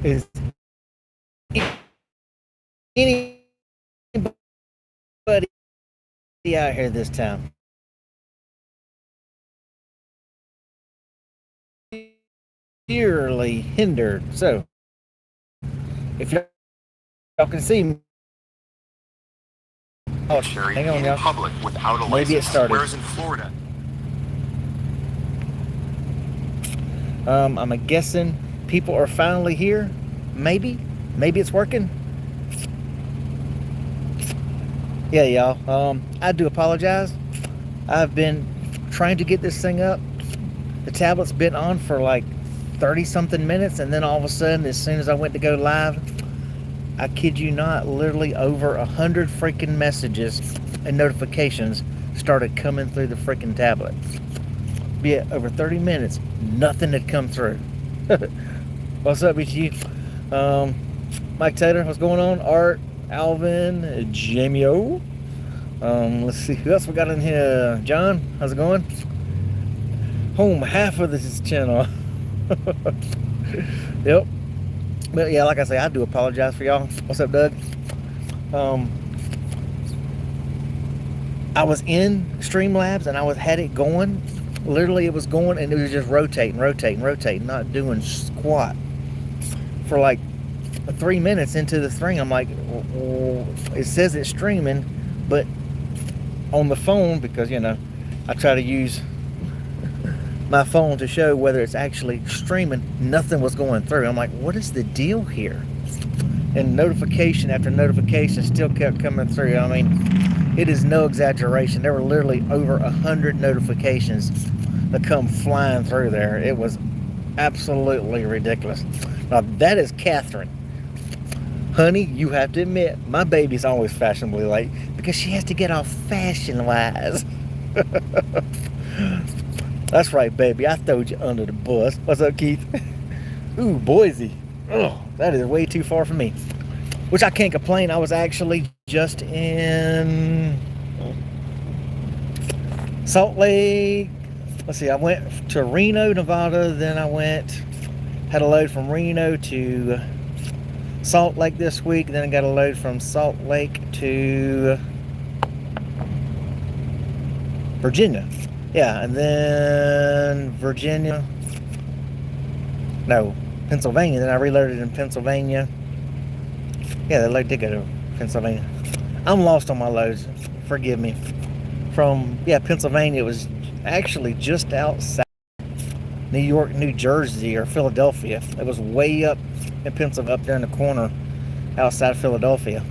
Is anybody out here this time? Severely hindered. So, if y'all can see me, oh, hang on, y'all. Public without a Maybe it license. started. Whereas in Florida, I'm guessing people are finally here. Maybe it's working. Yeah, y'all. I do apologize. I've been trying to get this thing up. The tablet's been on for like 30 something minutes, and then all of a sudden, as soon as I went to go live, I kid you not, literally over 100 freaking messages and notifications started coming through the freaking tablet. Be it over 30 minutes, nothing had come through. What's up, BTU? Mike Taylor, what's going on? Art, Alvin, Jamie O. Let's see who else we got in here. John, how's it going? Home half of this channel. Yep. But yeah, like I say, I do apologize for y'all. What's up, Doug? I was in Streamlabs and I had it going. Literally, it was going and it was just rotating, not doing squat for like 3 minutes into the thing. I'm like, well, it says it's streaming, but on the phone, because you know, I try to use my phone to show whether it's actually streaming, nothing was going through. I'm like, what is the deal here? And notification after notification still kept coming through. I mean, it is no exaggeration. There were literally over 100 notifications that come flying through there. It was absolutely ridiculous. Now that is Catherine. Honey, you have to admit, my baby's always fashionably late because she has to get off fashion-wise. That's right, baby. I throwed you under the bus. What's up, Keith? Ooh, Boise. Oh, that is way too far from me. Which I can't complain. I was actually just in Salt Lake. Let's see, I went to Reno, Nevada. Then I had a load from Reno to Salt Lake this week. Then I got a load from Salt Lake to Virginia. Yeah, and then Pennsylvania. Then I reloaded in Pennsylvania. Yeah, that load did go to Pennsylvania. I'm lost on my loads. Forgive me. From, Pennsylvania, it was actually just outside New York, New Jersey, or Philadelphia. It was way up in Pennsylvania, up there in the corner outside Philadelphia.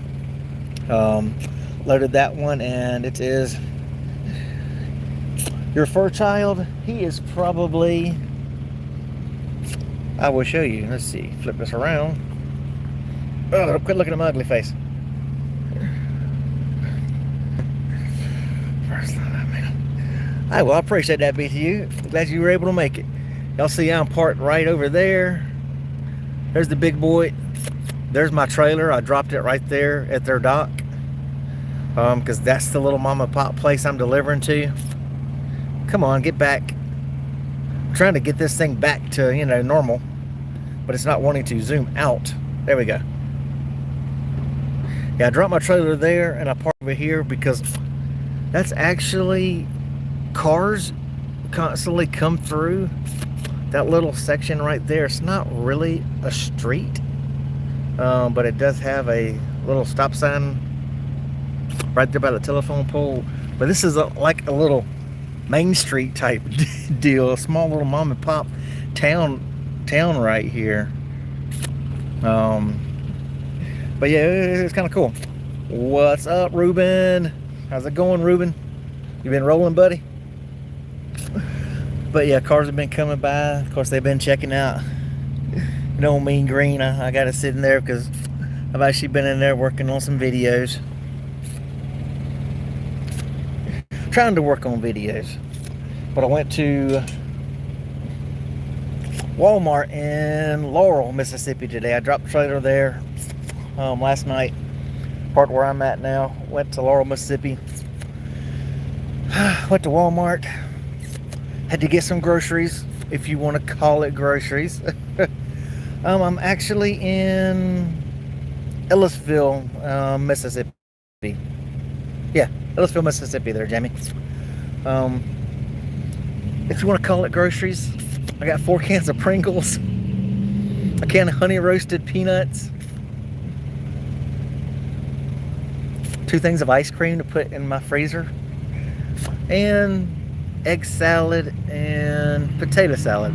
Loaded that one, and it is your fur child. He is probably, I will show you. Let's see, flip this around. Oh, quit looking at my ugly face. First line, man. All right, well, I appreciate that, BTU. Glad you were able to make it. Y'all see I'm parked right over there. There's the big boy. There's my trailer. I dropped it right there at their dock. Because that's the little mama pop place I'm delivering to. Come on, get back. I'm trying to get this thing back to, normal. But it's not wanting to zoom out. There we go. Yeah, I dropped my trailer there and I parked over here because that's actually cars constantly come through that little section right there. It's not really a street, but it does have a little stop sign right there by the telephone pole. But this is like a little Main Street type deal, a small little mom and pop town right here. But yeah, it's kind of cool. What's up, Ruben? How's it going, Ruben? You been rolling, buddy? But yeah, cars have been coming by. Of course, they've been checking out. Mean Green. I got it sitting there because I've actually been in there working on some videos. Trying to work on videos. But I went to Walmart in Laurel, Mississippi today. I dropped the trailer there last night. Part where I'm at now. Went to Laurel, Mississippi. Went to Walmart. Had to get some groceries, if you want to call it groceries. I'm actually in Ellisville, Mississippi. Yeah, Ellisville, Mississippi there, Jamie. If you want to call it groceries, I got 4 cans of Pringles, a can of honey roasted peanuts, 2 things of ice cream to put in my freezer, and egg salad and potato salad,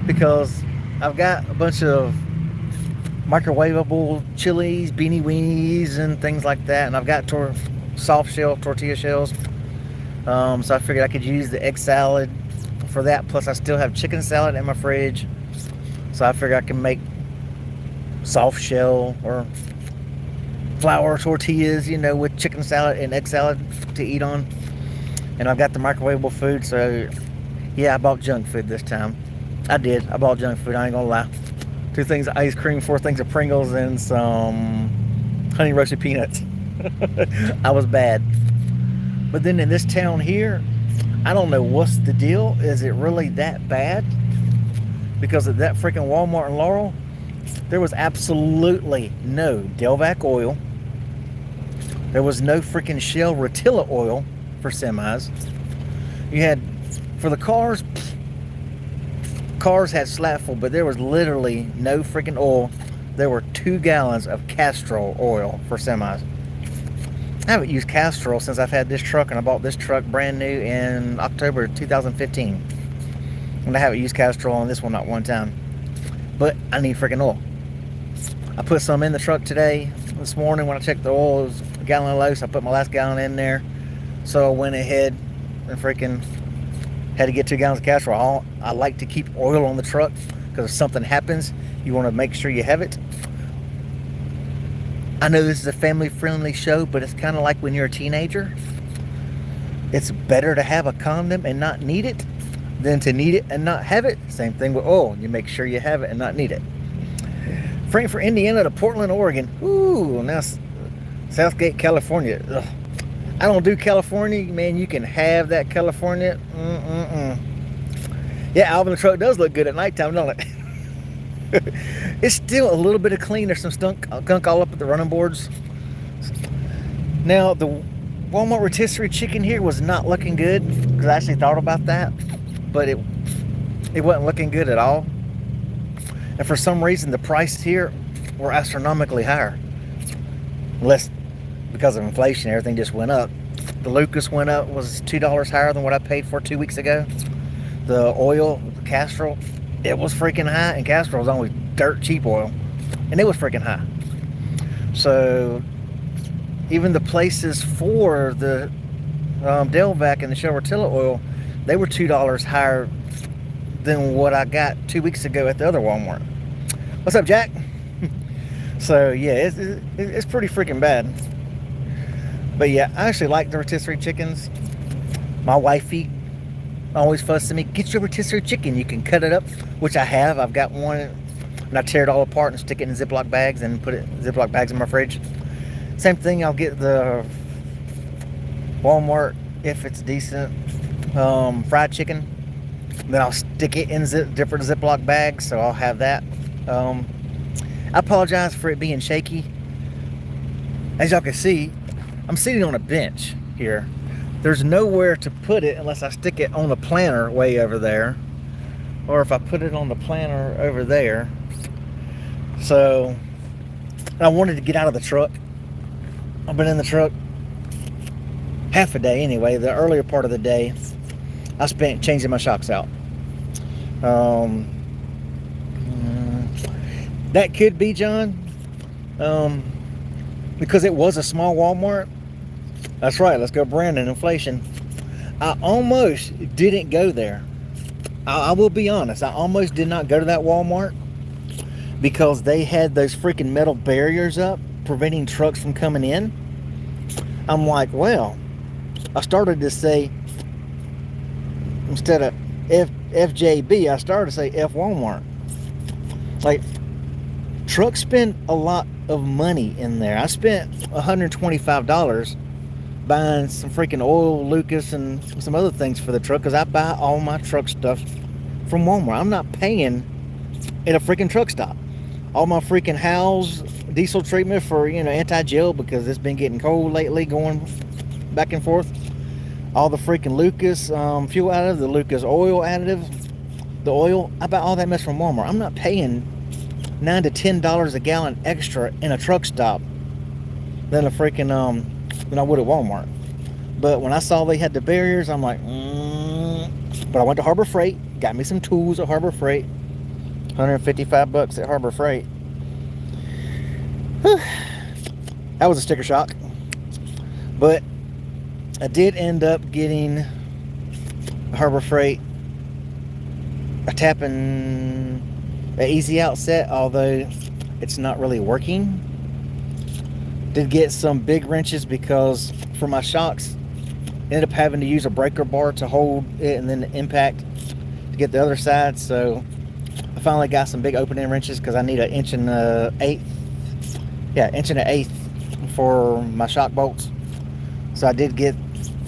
because I've got a bunch of microwavable chilies, beanie weenies, and things like that, and I've got soft shell tortilla shells, so I figured I could use the egg salad for that, plus I still have chicken salad in my fridge, so I figured I can make soft shell or flour tortillas, you know, with chicken salad and egg salad to eat on. And I've got the microwavable food, so yeah, I bought junk food this time. I bought junk food, I ain't gonna lie. 2 things of ice cream, 4 things of Pringles, and some honey roasted peanuts. I was bad. But then in this town here, I don't know what's the deal. Is it really that bad? Because of that freaking Walmart in Laurel, there was absolutely no Delvac oil. There was no freaking Shell Rotilla oil for semis. You had, for the cars had Slatful, but there was literally no freaking oil. There were 2 gallons of Castrol oil for semis. I haven't used Castrol since I've had this truck, and I bought this truck brand new in October 2015. And I haven't used Castrol on this one not one time. But I need freaking oil. I put some in the truck this morning when I checked the oil. It was a gallon low, so I put my last gallon in there. So I went ahead and freaking had to get 2 gallons of Castrol. I like to keep oil on the truck, because if something happens, you want to make sure you have it. I know this is a family-friendly show, but it's kind of like when you're a teenager. It's better to have a condom and not need it than to need it and not have it. Same thing with oil. You make sure you have it and not need it. Frankfort, Indiana to Portland, Oregon. Ooh, now Southgate, California. Ugh. I don't do California. Man, you can have that California. Yeah, Alvin, the truck does look good at nighttime, don't it? It's still a little bit of clean. There's some gunk all up at the running boards. Now, the Walmart rotisserie chicken here was not looking good, because I actually thought about that, but it wasn't looking good at all. And for some reason, the prices here were astronomically higher. Unless because of inflation, everything just went up. The Lucas went up, was $2 higher than what I paid for 2 weeks ago. The oil, the Castrol, it was freaking high, and Castrol was only dirt cheap oil, and it was freaking high. So even the places for the Delvac and the Shell Rotilla oil, they were $2 higher than what I got 2 weeks ago at the other Walmart. What's up, Jack? So yeah, it's pretty freaking bad. But yeah, I actually like the rotisserie chickens. My wifey always fusses at me, get your rotisserie chicken, you can cut it up, which I have. I've got one, and I tear it all apart and stick it in Ziploc bags and put it in Ziploc bags in my fridge. Same thing, I'll get the Walmart, if it's decent, fried chicken. Then I'll stick it in different Ziploc bags, so I'll have that. I apologize for it being shaky. As y'all can see, I'm sitting on a bench here. There's nowhere to put it unless I stick it on the planter way over there, or if I put it on the planter over there. So I wanted to get out of the truck. I've been in the truck half a day anyway. The earlier part of the day I spent changing my shocks out. That could be, John, because it was a small Walmart. That's right, let's go Brandon, inflation. I almost didn't go there. I will be honest, I almost did not go to that Walmart because they had those freaking metal barriers up preventing trucks from coming in. I'm like, well, I started to say, instead of FJB, I started to say F Walmart. Like, trucks spend a lot of money in there. I spent $125 buying some freaking oil, Lucas, and some other things for the truck, because I buy all my truck stuff from Walmart. I'm not paying at a freaking truck stop. All my freaking Howes diesel treatment for, you know, anti-gel, because it's been getting cold lately, going back and forth. All the freaking Lucas fuel additive, the Lucas oil additive, the oil. I bought all that mess from Walmart. I'm not paying $9 to $10 a gallon extra in a truck stop than a freaking than I would at Walmart. But when I saw they had the barriers, I'm like, But I went to Harbor Freight, got me some tools at Harbor Freight. $155 at Harbor Freight. That was a sticker shock. But I did end up getting Harbor Freight a tapping an easy out set, although it's not really working. Did get some big wrenches because for my shocks, ended up having to use a breaker bar to hold it and then the impact to get the other side. So I finally got some big opening wrenches because I need an 1 1/8 for my shock bolts. So I did get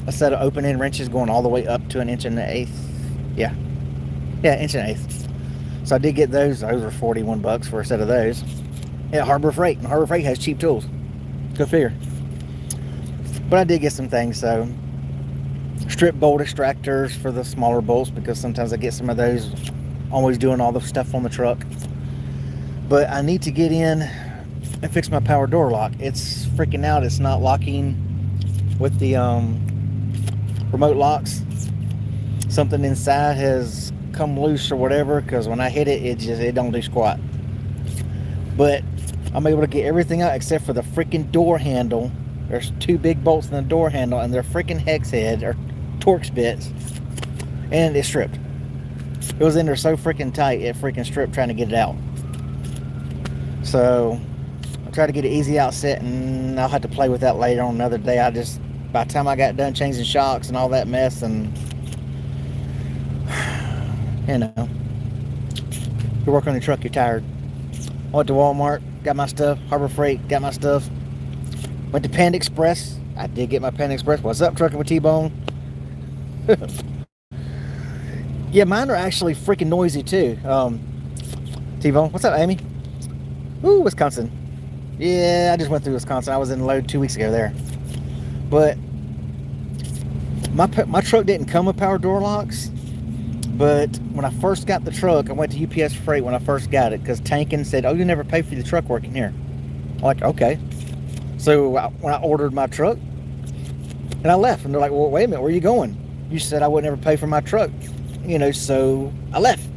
a set of opening wrenches going all the way up to an 1 1/8. Yeah, 1 1/8. So I did get those. Those were $41 for a set of those at Harbor Freight. And Harbor Freight has cheap tools. Go figure. But I did get some things. So strip bolt extractors for the smaller bolts, because sometimes I get some of those always doing all the stuff on the truck. But I need to get in and fix my power door lock. It's freaking out. It's not locking with the remote locks. Something inside has come loose or whatever, because when I hit it, it don't do squat. But I'm able to get everything out except for the freaking door handle. There's 2 big bolts in the door handle, and they're freaking hex head or Torx bits, and it's stripped. It was in there so freaking tight, it freaking stripped trying to get it out. So I tried to get an easy out set, and I'll have to play with that later on another day. By the time I got done changing shocks and all that mess, and you know, you work on your truck, you're tired. I went to Walmart, got my stuff. Harbor Freight, got my stuff. Went to Panda Express. I did get my Panda Express. What's up, Trucking with T-Bone? Yeah, mine are actually freaking noisy too. T-Bone, what's up, Amy? Ooh, Wisconsin. Yeah, I just went through Wisconsin. I was in load 2 weeks ago there. But my truck didn't come with power door locks. But when I first got the truck, I went to UPS Freight when I first got it, because Tankin said, "Oh, you never pay for the truck working here." I'm like, okay. So when I ordered my truck, and I left, and they're like, "Well, wait a minute, where are you going? You said I would never pay for my truck." You know, so I left.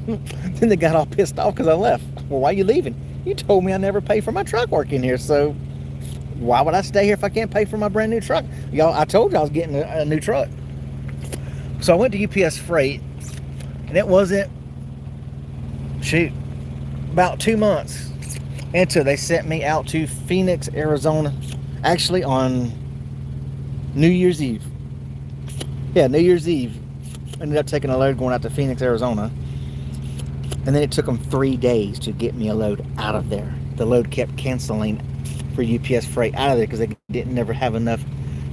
Then they got all pissed off because I left. Well, why are you leaving? You told me I never pay for my truck working here, so why would I stay here if I can't pay for my brand new truck? Y'all, I told you I was getting a new truck. So I went to UPS Freight, and it wasn't, about 2 months until they sent me out to Phoenix, Arizona, actually on New Year's Eve. Yeah, New Year's Eve. Ended up taking a load going out to Phoenix, Arizona. And then it took them 3 days to get me a load out of there. The load kept canceling for UPS Freight out of there because they didn't never have enough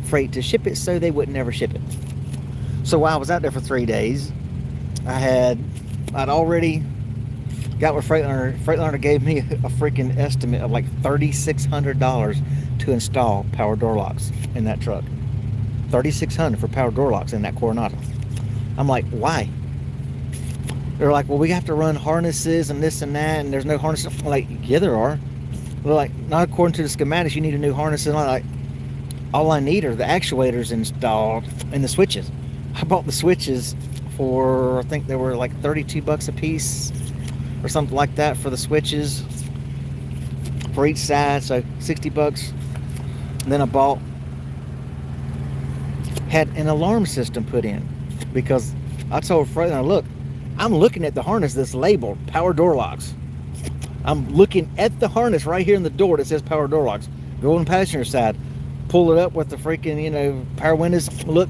freight to ship it, so they would never ship it. So while I was out there for 3 days, I'd already got with Freightliner. Freightliner gave me a freaking estimate of like $3,600 to install power door locks in that truck. $3,600 for power door locks in that Coronado. I'm like, why? They're like, well, we have to run harnesses and this and that, and there's no harnesses. I'm like, yeah, there are. They're like, not according to the schematics, you need a new harness. And I'm like, all I need are the actuators installed and the switches. I bought the switches for, I think they were like $32 a piece or something like that for the switches for each side, so $60. And then I had an alarm system put in, because I told Freightliner, look, I'm looking at the harness that's labeled power door locks. I'm looking at the harness right here in the door that says power door locks. Go on the passenger side, pull it up with the freaking, power windows. Look,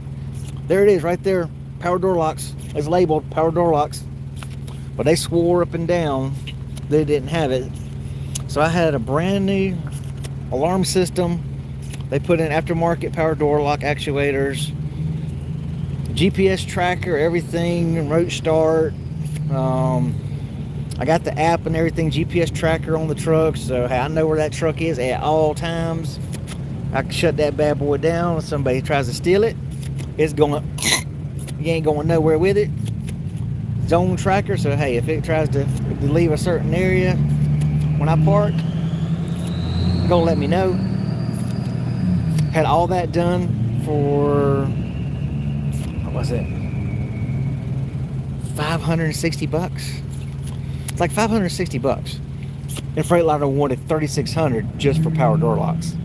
there it is right there. Power door locks. It's labeled power door locks. But they swore up and down they didn't have it. So I had a brand new alarm system. They put in aftermarket power door lock actuators, GPS tracker, everything, remote start. I I got the app and everything, GPS tracker on the truck, so hey, I know where that truck is at all times. I can shut that bad boy down. If somebody tries to steal it, it's going, you ain't going nowhere with it. Zone tracker, so hey, if it tries to leave a certain area when I park, it's gonna let me know. Had all that done for, what was it, 560 bucks. It's like 560 bucks. And Freightliner wanted 3,600 just for power door locks.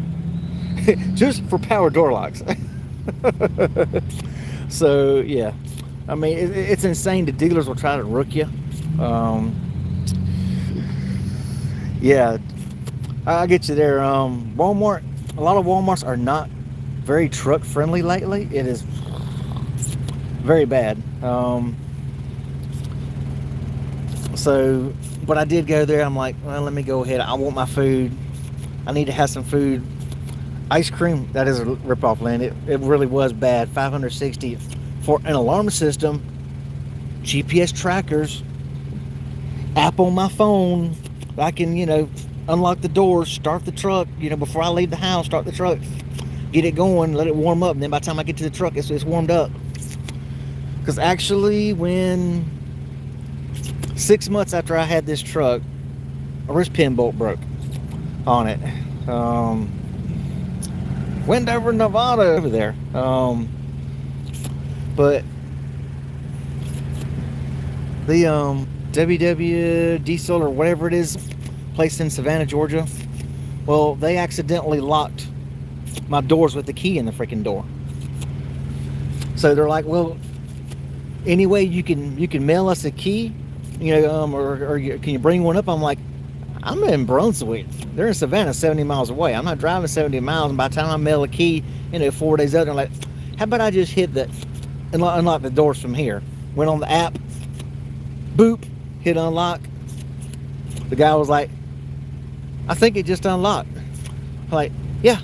Just for power door locks. So yeah, I mean, it's insane. The dealers will try to rook you. Yeah, I'll get you there. Walmart, a lot of Walmarts are not very truck friendly lately. It is very bad. So, but I did go there. I'm like, well, let me go ahead. I want my food. I need to have some food. Ice cream, that is a ripoff, land. It really was bad. 560 for an alarm system, GPS trackers, app on my phone. I can, you know, unlock the doors, start the truck, you know, before I leave the house, start the truck, get it going, let it warm up, and then by the time I get to the truck, it's warmed up. Because actually, when 6 months after I had this truck, a wrist pin bolt broke on it. Wendover, Nevada, over there. But the WW Diesel or whatever it is, placed in Savannah, Georgia, well, they accidentally locked my doors with the key in the freaking door. So they're like, well, anyway, you can mail us a key, you know, or can you bring one up? I'm like, I'm in Brunswick. They're in Savannah, 70 miles away. I'm not driving 70 miles, and by the time I mail a key, you know, 4 days later, I'm like, how about I just hit the unlock the doors from here? Went on the app, boop, hit unlock. The guy was like, I think it just unlocked. I'm like, yeah,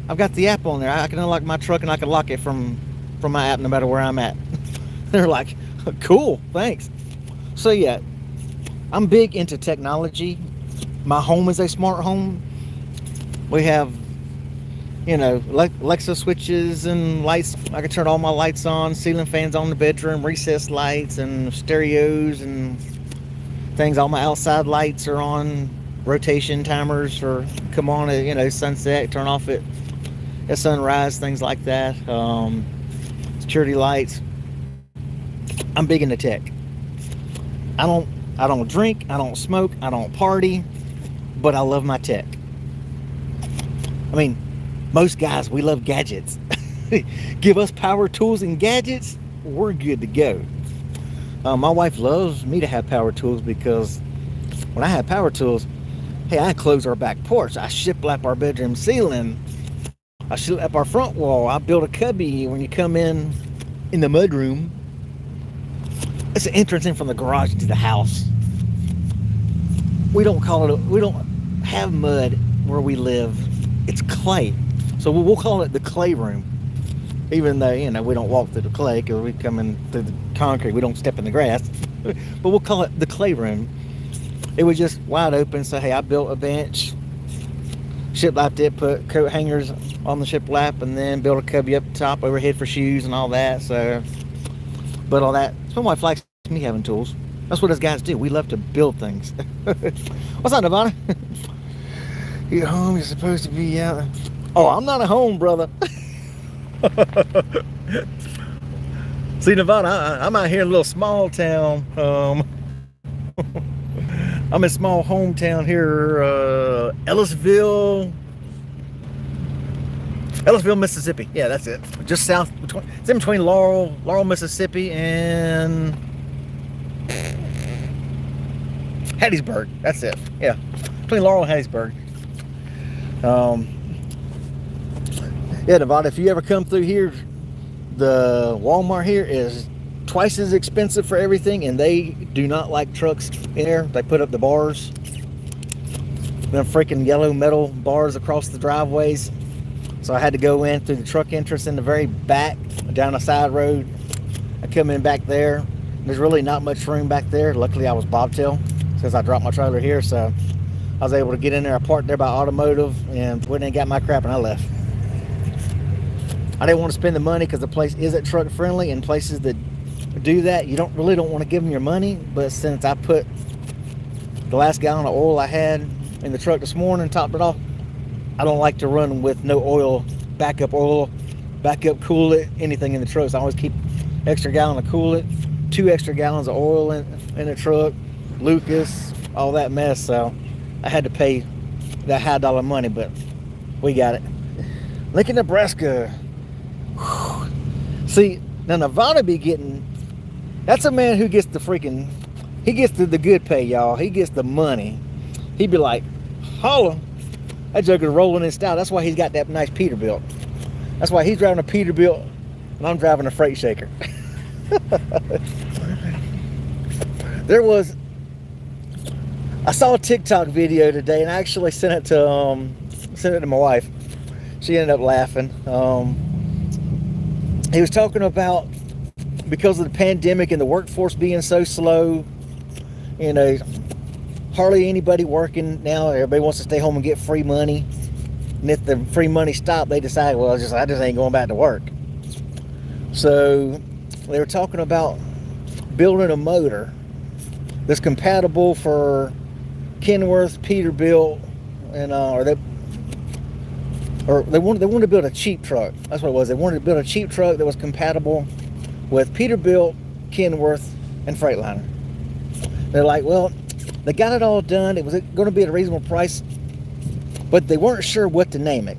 I've got the app on there. I can unlock my truck and I can lock it from my app no matter where I'm at. They're like, cool, thanks. So yeah, I'm big into technology. My home is a smart home. We have, you know, Alexa switches and lights. I can turn all my lights on, ceiling fans on the bedroom, recessed lights and stereos and things. All my outside lights are on rotation timers or come on at, you know, sunset, turn off at sunrise, things like that. Security lights. I'm big into tech. I don't drink, I don't smoke, I don't party, but I love my tech. I mean, most guys, we love gadgets. Give us power tools and gadgets, we're good to go. My wife loves me to have power tools because when I have power tools, hey, I close our back porch, I shiplap our bedroom ceiling, I shiplap our front wall, I build a cubby when you come in the mudroom. It's the entrance in from the garage to the house. We don't have mud where we live. It's clay. So we'll call it the clay room. Even though, you know, we don't walk through the clay because we come in through the concrete. We don't step in the grass. But we'll call it the clay room. It was just wide open. So, hey, I built a bench, shiplapped it, put coat hangers on the shiplap, and then built a cubby up top overhead for shoes and all that. So, but all that. So my wife likes me having tools. That's what us guys do. We love to build things. What's up, Nevada? You're home. You're supposed to be out. Oh, I'm not at home, brother. See, Nevada, I'm out here in a little small town. I'm in small hometown here, Ellisville, Mississippi. Yeah, that's it. Just south, it's in between Laurel, Mississippi, and Hattiesburg. That's it. Yeah, between Laurel and Hattiesburg. Yeah, Nevada, if you ever come through here, the Walmart here is twice as expensive for everything, and they do not like trucks in there. They put up the bars, them freaking yellow metal bars across the driveways. So I had to go in through the truck entrance in the very back, down a side road. I come in back there. There's really not much room back there. Luckily I was bobtail. since I dropped my trailer here. So I was able to get in there. I parked there by automotive and went in and got my crap, and I left. I didn't want to spend the money because the place isn't truck friendly, and places that do that, you don't want to give them your money. But since I put the last gallon of oil I had in the truck this morning, topped it off, I don't like to run with no oil, backup coolant, anything in the truck. So I always keep extra gallon of coolant, 2 extra gallons of oil in the truck, Lucas, all that mess. So I had to pay that high dollar money, but we got it. Lincoln, Nebraska. Whew. See, now Nevada be getting, that's a man who gets the freaking, he gets the good pay, y'all. He gets the money. He'd be like, holla, that joker's rolling in style. That's why he's got that nice Peterbilt. That's why he's driving a Peterbilt and I'm driving a freight shaker. I saw a TikTok video today, and I actually sent it to my wife. She ended up laughing. He was talking about, because of the pandemic and the workforce being so slow, you know, hardly anybody working now. Everybody wants to stay home and get free money. And if the free money stopped, they decide, well, I just ain't going back to work. So they were talking about building a motor that's compatible for Kenworth, Peterbilt, and they wanted to build a cheap truck. That's what it was. They wanted to build a cheap truck that was compatible with Peterbilt, Kenworth, and Freightliner. They're like, well, they got it all done. It was going to be at a reasonable price, but they weren't sure what to name it.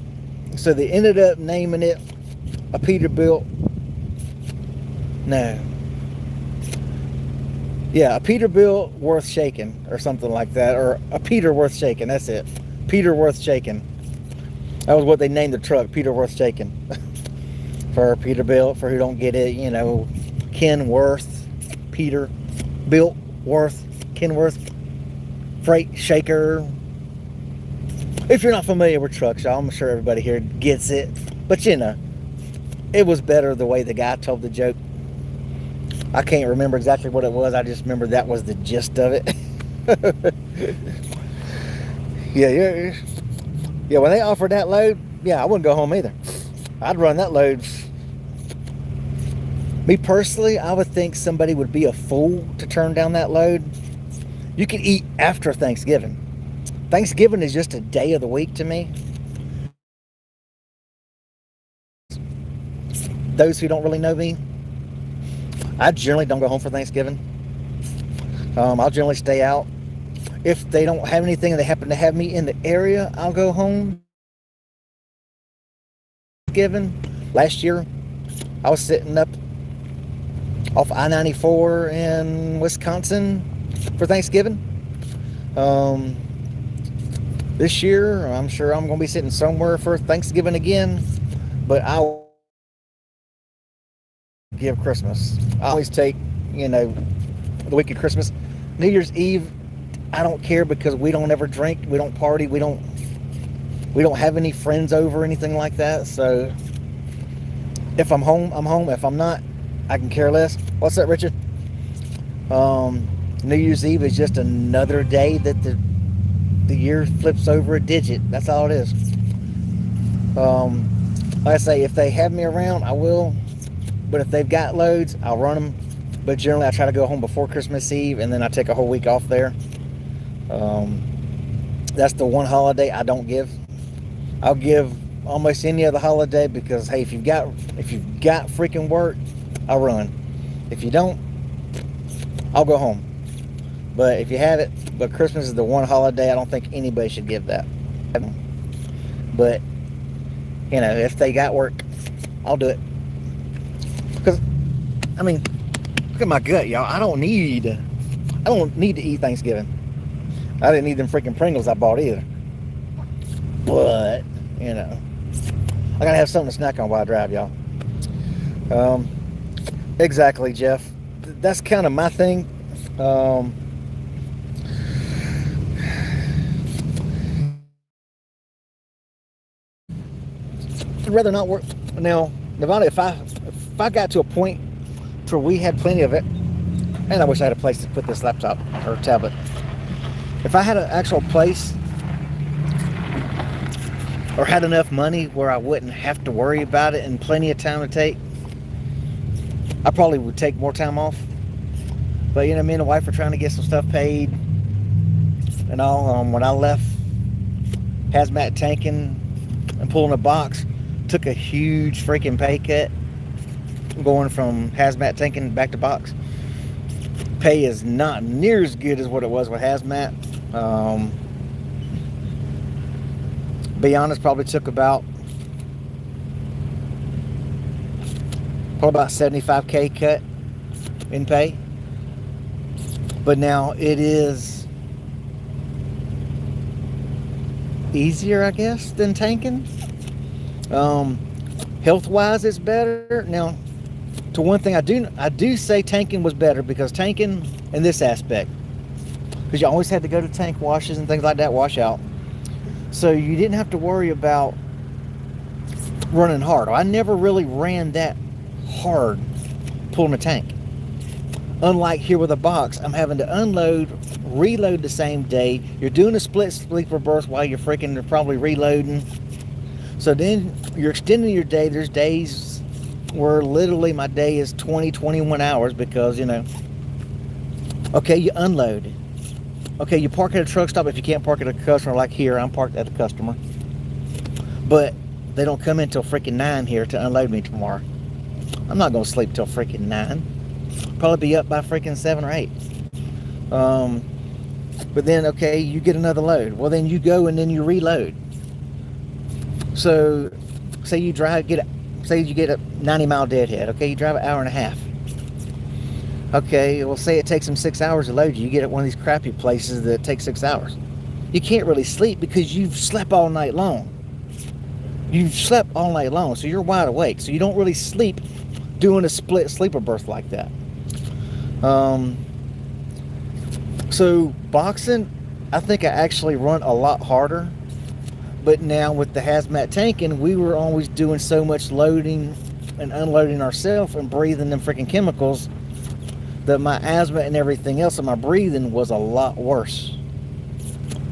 So they ended up naming it a Peterbilt. No. Yeah, a Peterbilt worth shaking, or something like that, or a Peter worth shaking. That's it. Peter worth shaking. That was what they named the truck, Peter worth shaking. For Peterbilt, for who don't get it, you know, Kenworth, Peterbilt, Worth, Kenworth, freight shaker. If you're not familiar with trucks, y'all, I'm sure everybody here gets it. But you know, it was better the way the guy told the joke. I can't remember exactly what it was. I just remember that was the gist of it. Yeah, when they offered that load, yeah, I wouldn't go home either. I'd run that load. Me personally, I would think somebody would be a fool to turn down that load. You can eat after Thanksgiving. Thanksgiving is just a day of the week to me. Those who don't really know me, I generally don't go home for Thanksgiving. I'll generally stay out. If they don't have anything and they happen to have me in the area, I'll go home. Last year, I was sitting up off I-94 in Wisconsin for Thanksgiving. This year, I'm sure I'm going to be sitting somewhere for Thanksgiving again, but I'll give Christmas. I always take, you know, the week of Christmas. New Year's Eve, I don't care, because we don't ever drink, we don't party, we don't have any friends over or anything like that. So if I'm home, I'm home. If I'm not, I can care less. What's that, Richard? New Year's Eve is just another day that the year flips over a digit. That's all it is. Like I say, if they have me around, I will. But if they've got loads, I'll run them. But generally, I try to go home before Christmas Eve, and then I take a whole week off there. That's the one holiday I don't give. I'll give almost any other holiday, because hey, if you've got freaking work, I'll run. If you don't, I'll go home. But if you have it, but Christmas is the one holiday I don't think anybody should give that. But you know, if they got work, I'll do it. Because I mean, look at my gut, y'all. I don't need to eat Thanksgiving. I didn't need them freaking Pringles I bought either. But you know, I gotta have something to snack on while I drive, y'all. Exactly, Jeff. That's kind of my thing. I'd rather not work. Now, Nevada, if I got to a point where we had plenty of it, and I wish I had a place to put this laptop or tablet. If I had an actual place or had enough money where I wouldn't have to worry about it and plenty of time to take, I probably would take more time off. But you know, me and the wife are trying to get some stuff paid and all. When I left hazmat tanking and pulling a box, took a huge freaking pay cut going from hazmat tanking back to box. Pay is not near as good as what it was with hazmat. Be honest, probably took about 75K cut in pay. But now it is easier, I guess, than tanking. Health wise it's better. Now, to one thing, I do say tanking was better, because tanking in this aspect, because you always had to go to tank washes and things like that, wash out, so you didn't have to worry about running hard. I never really ran that hard pulling a tank. Unlike here with a box, I'm having to unload, reload the same day. You're doing a split sleeper berth while you're probably reloading. So then you're extending your day. There's days where literally my day is 20, 21 hours because, you know, okay, you unload. Okay, you park at a truck stop if you can't park at a customer. Like here, I'm parked at a customer. But they don't come in till freaking 9 here to unload me tomorrow. I'm not going to sleep till freaking 9. Probably be up by freaking 7 or 8. But then, okay, you get another load. Well, then you go and then you reload. So, say you say you get a 90-mile deadhead. Okay, you drive an hour and a half. Okay, well, say it takes them 6 hours to load you. You get at one of these crappy places that takes 6 hours. You can't really sleep because you've slept all night long. You've slept all night long, so you're wide awake. So you don't really sleep doing a split sleeper berth like that. So boxing, I think I actually run a lot harder. But now with the hazmat tanking, we were always doing so much loading and unloading ourselves and breathing them freaking chemicals that my asthma and everything else and my breathing was a lot worse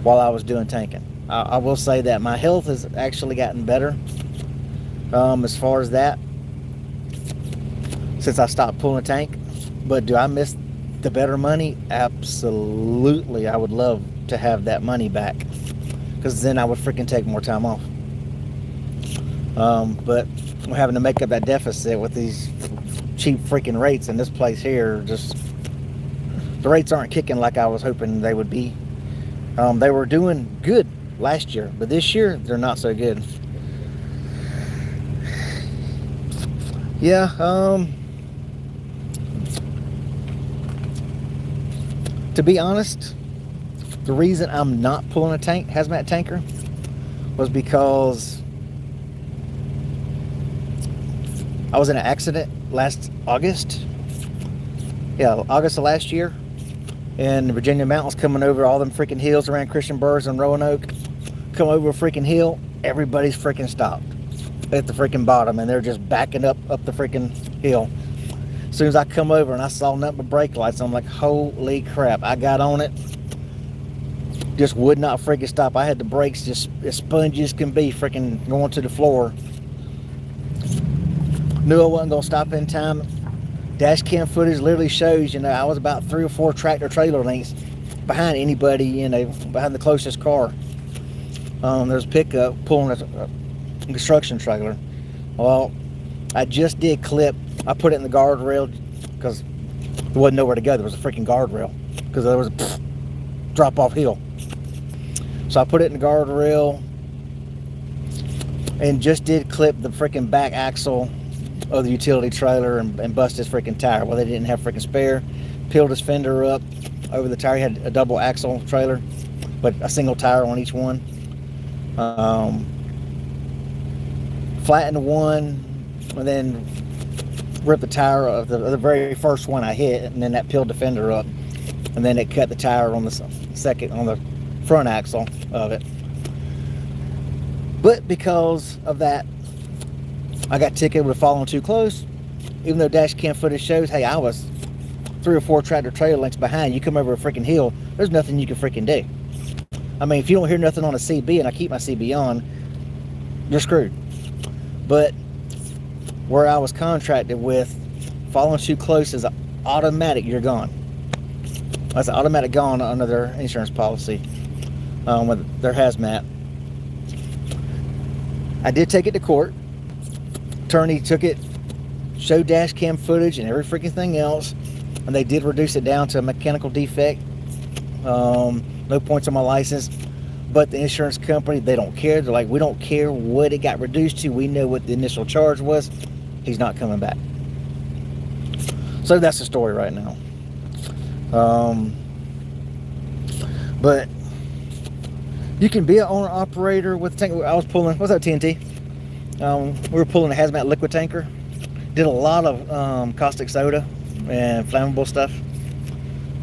while I was doing tanking. I will say that my health has actually gotten better as far as that since I stopped pulling a tank. But do I miss the better money? Absolutely. I would love to have that money back, because then I would freaking take more time off. But we're having to make up that deficit with these cheap freaking rates in this place here. Just the rates aren't kicking like I was hoping they would be. They were doing good last year, but this year they're not so good. Yeah, to be honest, the reason I'm not pulling a hazmat tanker was because I was in an accident last August. Yeah, August of last year. In the Virginia mountains, coming over all them freaking hills around Christian Burrs and Roanoke. Come over a freaking hill, everybody's freaking stopped at the freaking bottom, and they're just backing up the freaking hill. As soon as I come over and I saw nothing but brake lights, I'm like, holy crap. I got on it, just would not freaking stop. I had the brakes just as spongy as can be, freaking going to the floor. Knew I wasn't gonna stop in time. Dash cam footage literally shows, you know, I was about 3 or 4 tractor trailer lengths behind anybody, you know, behind the closest car. There's a pickup pulling a construction trailer. Well, I just did clip. I put it in the guardrail because there wasn't nowhere to go. There was a freaking guardrail because there was a drop off hill. So I put it in the guardrail and just did clip the freaking back axle of the utility trailer and bust his freaking tire. Well, they didn't have freaking spare. Peeled his fender up over the tire. He had a double axle trailer, but a single tire on each one. Flattened one, and then ripped the tire of the very first one I hit, and then that peeled the fender up, and then it cut the tire on the front axle of it. But because of that, I got ticketed with following too close. Even though dash cam footage shows, hey, I was 3 or 4 tractor trailer lengths behind. You come over a freaking hill, there's nothing you can freaking do. I mean, if you don't hear nothing on a CB and I keep my CB on, you're screwed. But where I was contracted with, following too close is automatic, you're gone. That's an automatic gone under their insurance policy with their hazmat. I did take it to court. Attorney took it, showed dash cam footage and every freaking thing else, and they did reduce it down to a mechanical defect. No points on my license, but the insurance company, they don't care. They're like, we don't care what it got reduced to. We know what the initial charge was. He's not coming back. So that's the story right now. But you can be an owner operator with a tank. I was pulling, what's that, TNT? We were pulling a hazmat liquid tanker. Did a lot of caustic soda and flammable stuff.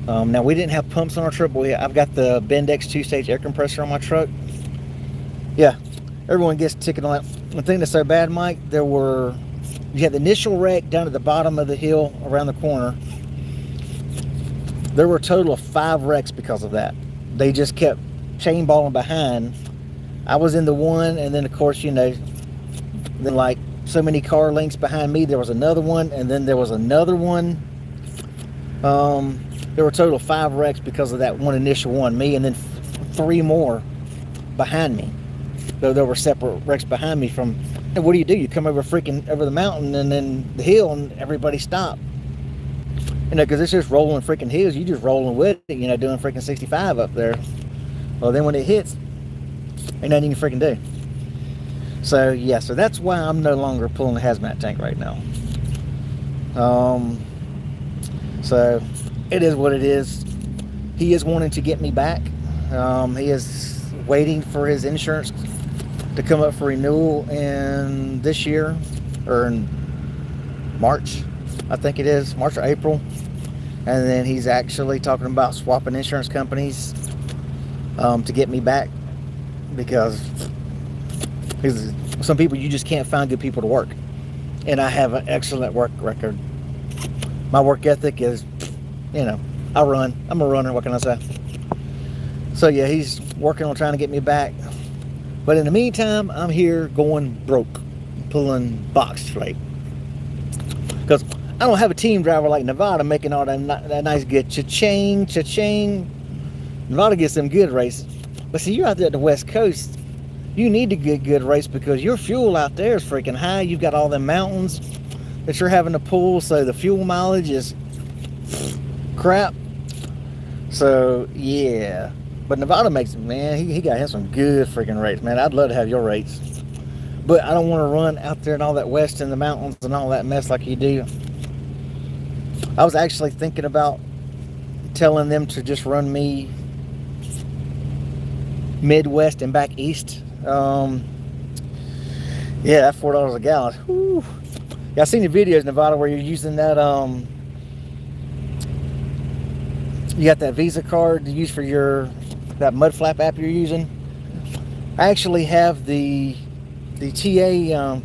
Now we didn't have pumps on our truck, but I've got the Bendix 2-stage air compressor on my truck. Yeah, everyone gets ticking on that. The thing that's so bad, Mike, you had the initial wreck down at the bottom of the hill around the corner. There were a total of 5 wrecks because of that. They just kept chain balling behind. I was in the one, and then of course, you know, then like so many car lengths behind me, there was another one, and then there was another one. There were a total of 5 wrecks because of that one initial one, me, and then 3 more behind me. Though there were separate wrecks behind me from, and what do? You come over over the mountain and then the hill, and everybody stopped. You know, because it's just rolling freaking hills. You just rolling with it, you know, doing freaking 65 up there. Well, then when it hits, ain't nothing you can freaking do. So yeah, so that's why I'm no longer pulling the hazmat tank right now. So it is what it is. He is wanting to get me back. He is waiting for his insurance to come up for renewal in this year, or in March, I think it is, March or April. And then he's actually talking about swapping insurance companies to get me back, because some people, you just can't find good people to work. And I have an excellent work record. My work ethic is, you know, I'm a runner, what can I say? So yeah, he's working on trying to get me back. But in the meantime, I'm here going broke, pulling box freight. Because I don't have a team driver like Nevada making all that nice good cha-ching, cha-ching. Nevada gets them good rates. But see, you're out there at the West Coast, you need to get good rates because your fuel out there is freaking high. You've got all them mountains that you're having to pull, so the fuel mileage is crap. So yeah, but Nevada makes, man, he got him some good freaking rates, man. I'd love to have your rates, but I don't want to run out there and all that west in the mountains and all that mess like you do. I was actually thinking about telling them to just run me Midwest and back east. Yeah, that $4 a gallon. Whew. Yeah, I've seen the videos, Nevada, where you're using that, you got that Visa card to use for that mud flap app you're using. I actually have the TA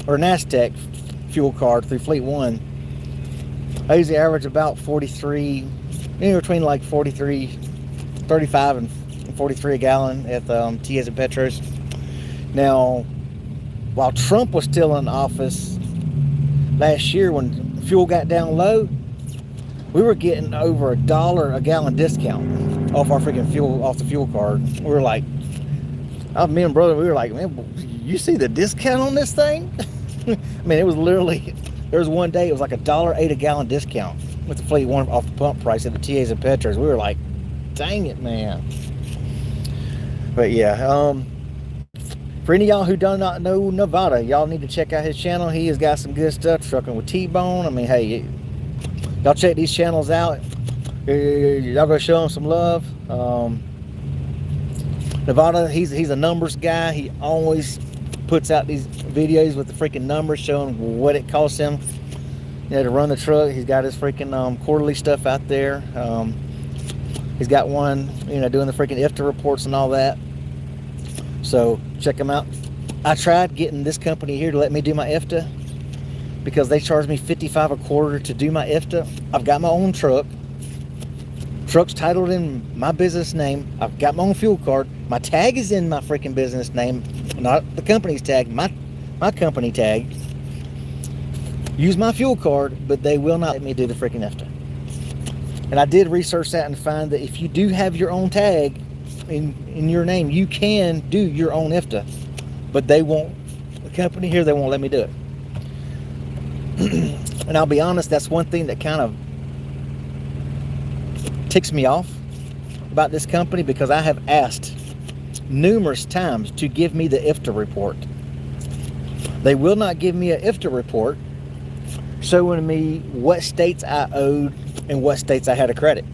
or NASTEC fuel card through Fleet One. I usually average about 43, anywhere between like 35 and 43 a gallon at TAs and Petros. Now, while Trump was still in office last year, when fuel got down low, we were getting over $1 a gallon discount off our freaking fuel, off the fuel card. We were like, me and brother, we were like, man, you see the discount on this thing? I mean, it was literally, there was one day it was like $1.08 a gallon discount with the Fleet One off the pump price at the TAs and Petros. We were like, dang it, man. But yeah, for any of y'all who do not know Nevada, y'all need to check out his channel. He has got some good stuff, trucking with T-Bone. I mean, hey, y'all check these channels out. Y'all go show him some love. Nevada, he's a numbers guy. He always puts out these videos with the freaking numbers showing what it costs him, you know, to run the truck. He's got his freaking quarterly stuff out there. He's got one, you know, doing the freaking IFTA reports and all that. So check him out. I tried getting this company here to let me do my IFTA because they charge me $55 a quarter to do my IFTA. I've got my own truck. Truck's titled in my business name. I've got my own fuel card. My tag is in my freaking business name, not the company's tag, my company tag. Use my fuel card, but they will not let me do the freaking IFTA. And I did research that and find that if you do have your own tag in your name, you can do your own IFTA, but they won't, the company here, they won't let me do it. And I'll be honest, that's one thing that kind of ticks me off about this company, because I have asked numerous times to give me the IFTA report. They will not give me an IFTA report showing me what states I owed and what states I had a credit.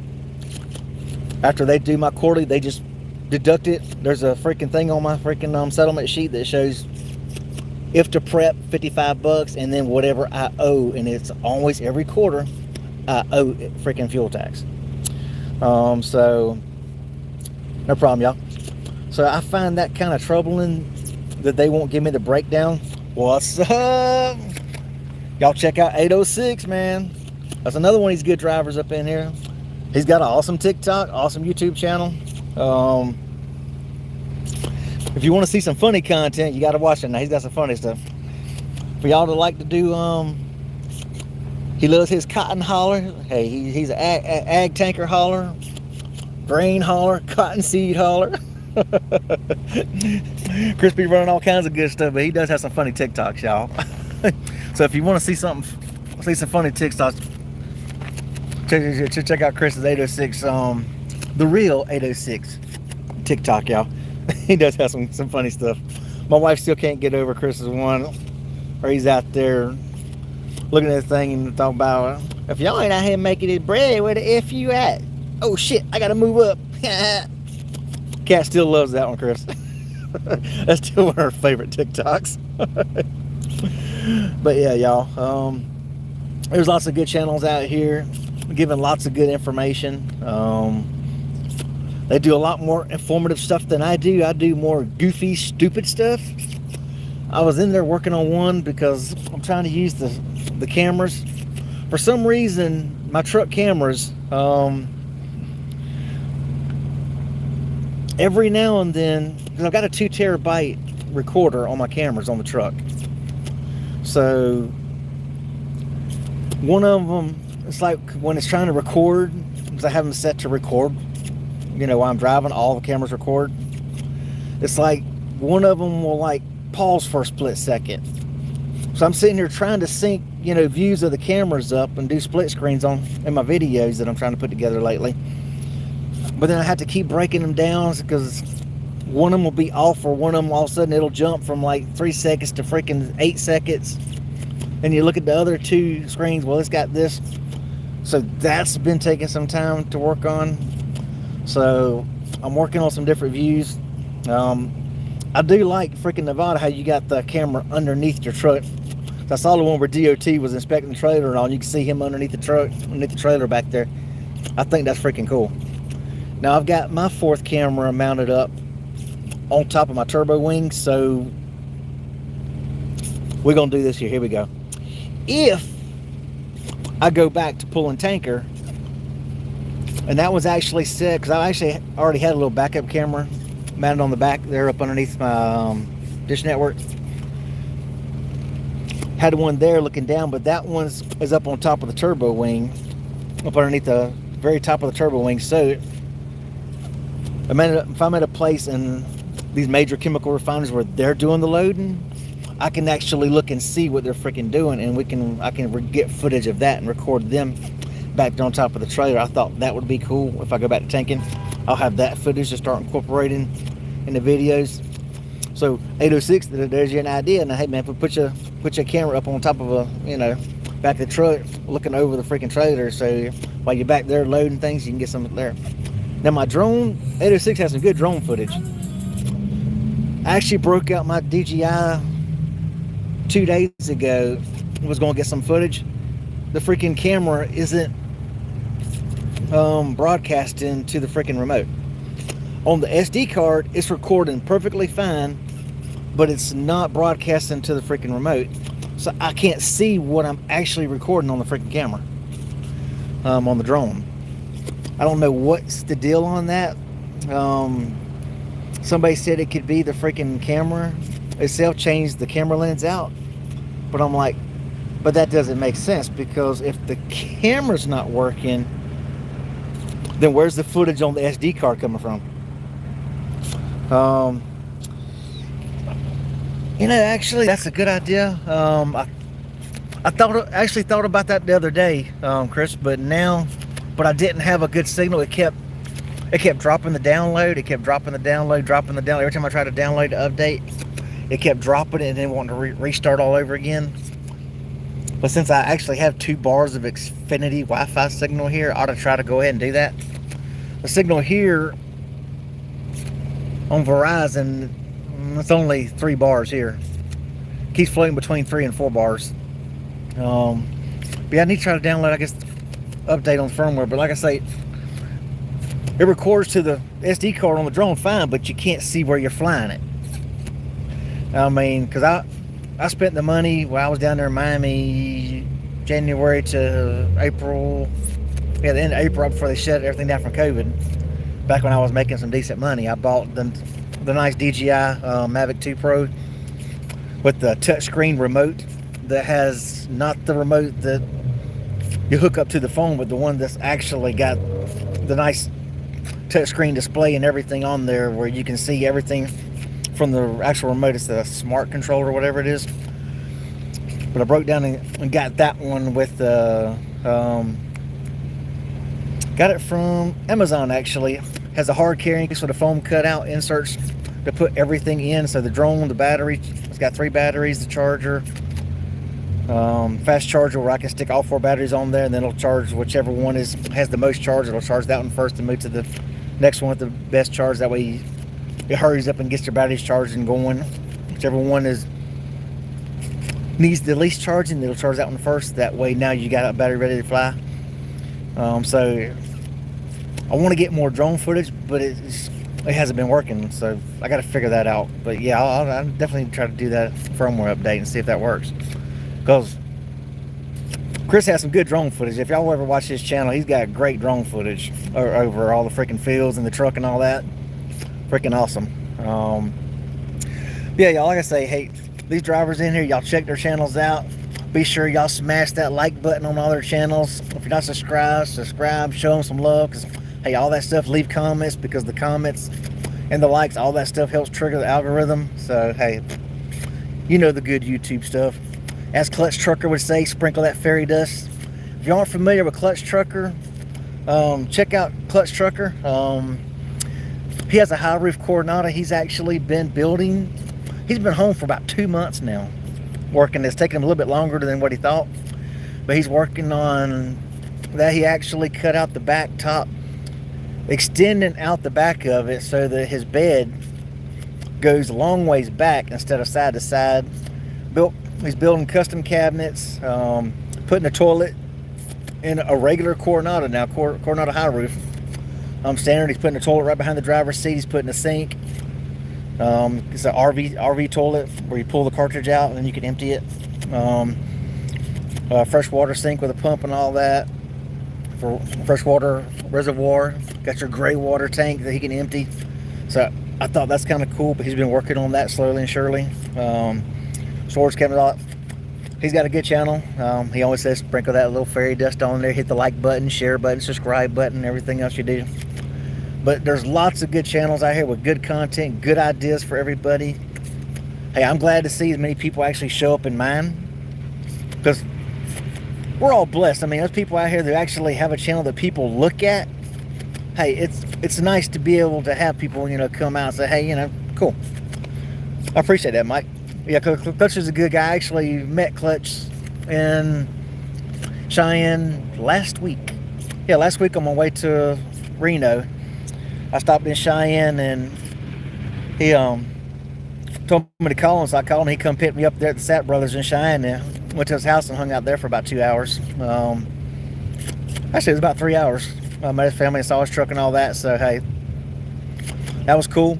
After they do my quarterly, they just deduct it. There's a freaking thing on my freaking settlement sheet that shows IFTA prep, $55, and then whatever I owe, and it's always every quarter I owe freaking fuel tax. So no problem, y'all. So I find that kind of troubling that they won't give me the breakdown. What's up? Y'all check out 806, man. That's another one of these good drivers up in here. He's got an awesome TikTok, awesome YouTube channel. If you want to see some funny content, you got to watch it now. He's got some funny stuff. For y'all to like to do, he loves his cotton hauler. Hey, he's an ag tanker hauler, grain hauler, cotton seed hauler. Chris be running all kinds of good stuff, but he does have some funny TikToks, y'all. So if you want to see some funny TikToks, check out Chris's 806, the real 806 TikTok, y'all. He does have some funny stuff. My wife still can't get over Chris's one where he's out there looking at this thing and talking about, if y'all ain't out here making it bread, where the F you at? Oh shit, I gotta move up. Cat still loves that one, Chris. That's still one of her favorite TikToks. But yeah, y'all, there's lots of good channels out here giving lots of good information. They do a lot more informative stuff than I do. I do more goofy, stupid stuff. I was in there working on one because I'm trying to use the cameras. For some reason, my truck cameras, every now and then, because I've got a 2 terabyte recorder on my cameras on the truck. So one of them, it's like when it's trying to record, because I have them set to record, you know, while I'm driving, all the cameras record. It's like one of them will like pause for a split second. So I'm sitting here trying to sync, you know, views of the cameras up and do split screens in my videos that I'm trying to put together lately. But then I have to keep breaking them down because one of them will be off, or one of them all of a sudden it'll jump from like 3 seconds to freaking 8 seconds. And you look at the other 2 screens, well, it's got this. So that's been taking some time to work on. So I'm working on some different views. I do like freaking Nevada how you got the camera underneath your truck. I saw the one where DOT was inspecting the trailer and all, and you can see him underneath the truck, underneath the trailer back there. I think that's freaking cool. Now I've got my 4th camera mounted up on top of my turbo wing, so we're gonna do this here. Here we go. If I go back to pulling tanker, and that was actually set because I actually already had a little backup camera mounted on the back there up underneath my dish network. Had one there looking down, but that one is up on top of the turbo wing, up underneath the very top of the turbo wing. So if I'm at a place in these major chemical refineries where they're doing the loading, I can actually look and see what they're freaking doing, and I can get footage of that and record them back on top of the trailer. I thought that would be cool. If I go back to tanking, I'll have that footage to start incorporating in the videos. So 806, there's your idea. Now, hey man, if we put your camera up on top of a, you know, back of the truck, looking over the freaking trailer, so while you're back there loading things, you can get some there. Now my drone, 806 has some good drone footage. I actually broke out my DJI 2 days ago. Was going to get some footage. The freaking camera isn't broadcasting to the freaking remote. On the SD card, it's recording perfectly fine, but it's not broadcasting to the freaking remote. So I can't see what I'm actually recording on the freaking camera, on the drone. I don't know what's the deal on that. Somebody said it could be the freaking camera itself changed the camera lens out, but I'm like, but that doesn't make sense, because if the camera's not working, then where's the footage on the SD card coming from? You know, actually, that's a good idea. I actually thought about that the other day, Chris, but I didn't have a good signal. It kept dropping the download. It kept dropping the download, dropping the download. Every time I tried to download the update, it kept dropping it and then wanting to restart all over again. But since I actually have 2 bars of Xfinity Wi-Fi signal here, I ought to try to go ahead and do that. The signal here on Verizon, it's only 3 bars here. Keeps floating between 3 and 4 bars. But yeah, I need to try to download, I guess, update on firmware. But like I say, it records to the SD card on the drone fine, but you can't see where you're flying it. I mean, because I spent the money while I was down there in Miami, January to April. Yeah, the end of April, before they shut everything down from COVID. Back when I was making some decent money, I bought the nice DJI Mavic 2 Pro with the touchscreen remote that has not the remote that you hook up to the phone, but the one that's actually got the nice touchscreen display and everything on there, where you can see everything from the actual remote. It's the smart controller or whatever it is. But I broke down and got that one with got it from Amazon, actually. Has a hard carrying case with a foam cutout inserts to put everything in. So the drone, the battery, it's got 3 batteries, the charger, fast charger where I can stick all 4 batteries on there, and then it'll charge whichever one has the most charge. It'll charge that one first and move to the next one with the best charge. That way it hurries up and gets your batteries charged and going. Whichever one needs the least charging, it'll charge that one first. That way now you got a battery ready to fly. So I want to get more drone footage, but it hasn't been working, so I got to figure that out. But yeah, I'll definitely try to do that firmware update and see if that works, because Chris has some good drone footage. If y'all ever watch his channel, he's got great drone footage over all the freaking fields and the truck and all that. Freaking awesome. Yeah, y'all, like I say, hey, these drivers in here, y'all check their channels out. Be sure y'all smash that like button on all their channels. If you're not subscribe, show them some love, because hey, all that stuff, leave comments, because the comments and the likes, all that stuff helps trigger the algorithm. So hey, you know the good YouTube stuff. As Clutch Trucker would say, sprinkle that fairy dust. If you aren't familiar with Clutch Trucker, check out Clutch Trucker. He has a high roof Coronado. He's actually been building. He's been home for about 2 months now, working. It's taken him a little bit longer than what he thought, but he's working on that. He actually cut out the back top, extending out the back of it so that his bed goes a long ways back instead of side to side. He's building custom cabinets, putting a toilet in a regular Coronado now, Coronado high roof. Standard. He's putting a toilet right behind the driver's seat. He's putting a sink. It's an RV toilet where you pull the cartridge out and then you can empty it. Freshwater sink with a pump and all that for freshwater reservoir. Got your gray water tank that he can empty. So I thought that's kind of cool, but he's been working on that slowly and surely. Storage cabinet, he's got a good channel. He always says sprinkle that little fairy dust on there, hit the like button, share button, subscribe button, everything else you do. But there's lots of good channels out here with good content, good ideas for everybody. Hey, I'm glad to see as many people actually show up in mine, because we're all blessed. I mean, there's people out here that actually have a channel that people look at. Hey, it's nice to be able to have people, you know, come out and say, hey, you know, cool. I appreciate that, Mike. Yeah, Clutch is a good guy. I actually met Clutch in Cheyenne last week. Yeah, last week on my way to Reno. I stopped in Cheyenne and he told me to call him, so I called him. He come pick me up there at the Sapp Brothers in Cheyenne. And went to his house and hung out there for about 2 hours. Actually, it was about 3 hours. I met his family and saw his truck and all that. So hey, that was cool.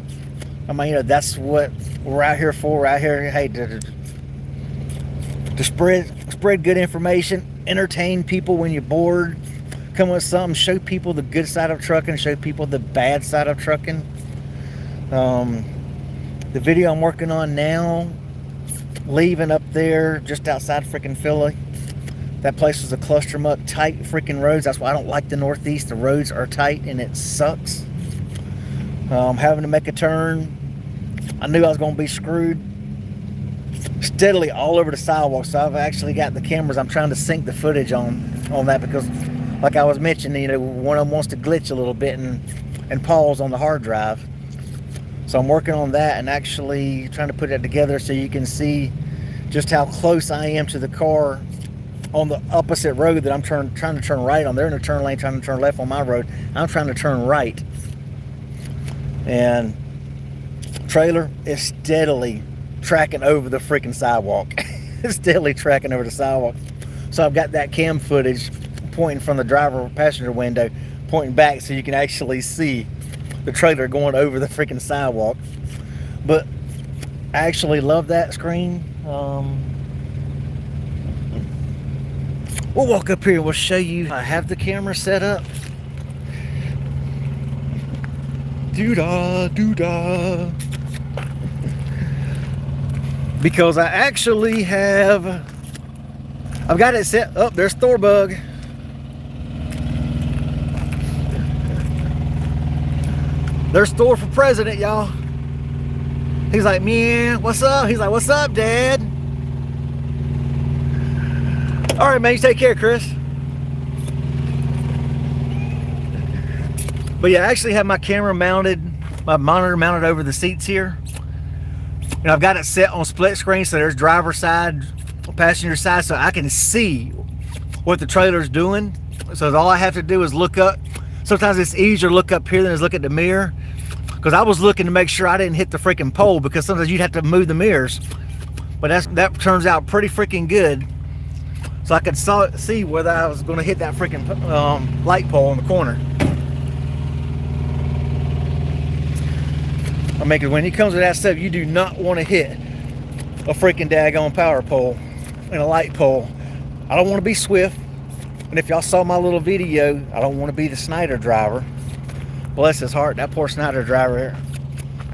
I mean, you know, that's what we're out here for. We're out here, hey, to spread good information, entertain people when you're bored, come with something, show people the good side of trucking, show people the bad side of trucking. The video I'm working on now, leaving up there just outside freaking Philly. That place was a cluster muck, tight freaking roads. That's why I don't like the Northeast. The roads are tight and it sucks. Having to make a turn, I knew I was going to be screwed. Steadily all over the sidewalk. So I've actually got the cameras. I'm trying to sync the footage on that because, like I was mentioning, you know, one of them wants to glitch a little bit and pause on the hard drive. So I'm working on that and actually trying to put that together so you can see just how close I am to the car on the opposite road that I'm trying to turn right on. They're in the turn lane trying to turn left on my road. I'm trying to turn right. And trailer is steadily tracking over the freaking sidewalk. It's steadily tracking over the sidewalk. So I've got that cam footage pointing from the driver passenger window, pointing back so you can actually see the trailer going over the freaking sidewalk. But I actually love that screen. We'll walk up here and we'll show you. I have the camera set up. Doo-dah, doo-dah. Because I actually have, I've got it set up. There's Thorbug. There's Thor for president, y'all. He's like, man, what's up? He's like, what's up, Dad? All right, man, you take care, Chris. But yeah, I actually have my camera mounted, my monitor mounted over the seats here. And I've got it set on split screen, so there's driver side, passenger side, so I can see what the trailer's doing. So all I have to do is look up. Sometimes it's easier to look up here than to look at the mirror. Because I was looking to make sure I didn't hit the freaking pole, because sometimes you'd have to move the mirrors. But that turns out pretty freaking good. So I could see whether I was going to hit that freaking light pole in the corner. I mean, because when it comes to that stuff, you do not want to hit a freaking daggone power pole and a light pole. I don't want to be Swift. And if y'all saw my little video, I don't want to be the Snyder driver. Bless his heart, that poor Snyder driver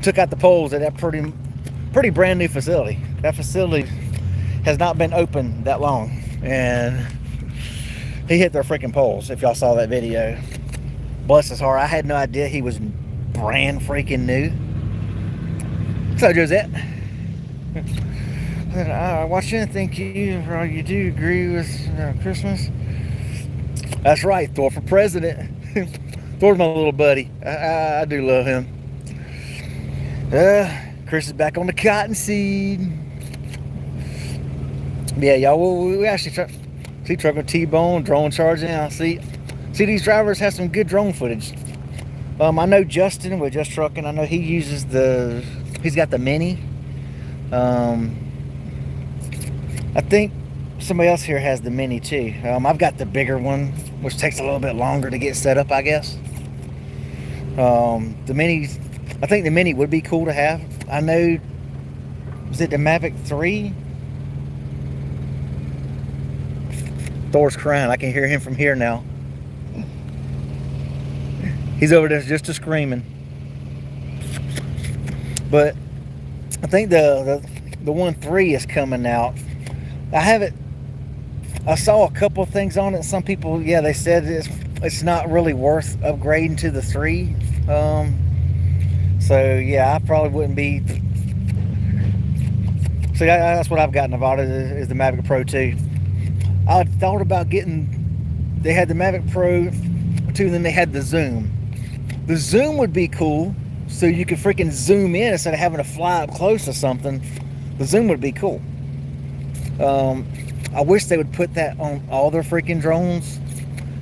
took out the poles at that pretty brand new facility. That facility has not been open that long, and he hit their freaking poles. If y'all saw that video, bless his heart, I had no idea he was brand freaking new. So Josette, I watched you and think you do agree with Christmas. That's right, Thor for president. Thor's my little buddy. I do love him. Chris is back on the cottonseed. Yeah, y'all, we actually see trucker T-Bone, drone charging now. See these drivers have some good drone footage. I know Justin with Just Trucking, I know he uses he's got the Mini. I think somebody else here has the Mini too. I've got the bigger one, which takes a little bit longer to get set up, I guess. The Mini, I think the Mini would be cool to have. I know, was it the Mavic 3? Thor's crying. I can hear him from here now. He's over there just screaming. But I think the 1.3 is coming out. I saw a couple of things on it. Some people, yeah, they said it's not really worth upgrading to the 3. So yeah, I probably wouldn't be. So that's what I've got in Nevada is the Mavic Pro 2. I thought about getting. They had the Mavic Pro 2, and then they had the Zoom. The Zoom would be cool, so you could freaking zoom in instead of having to fly up close to something. The Zoom would be cool. I wish they would put that on all their freaking drones.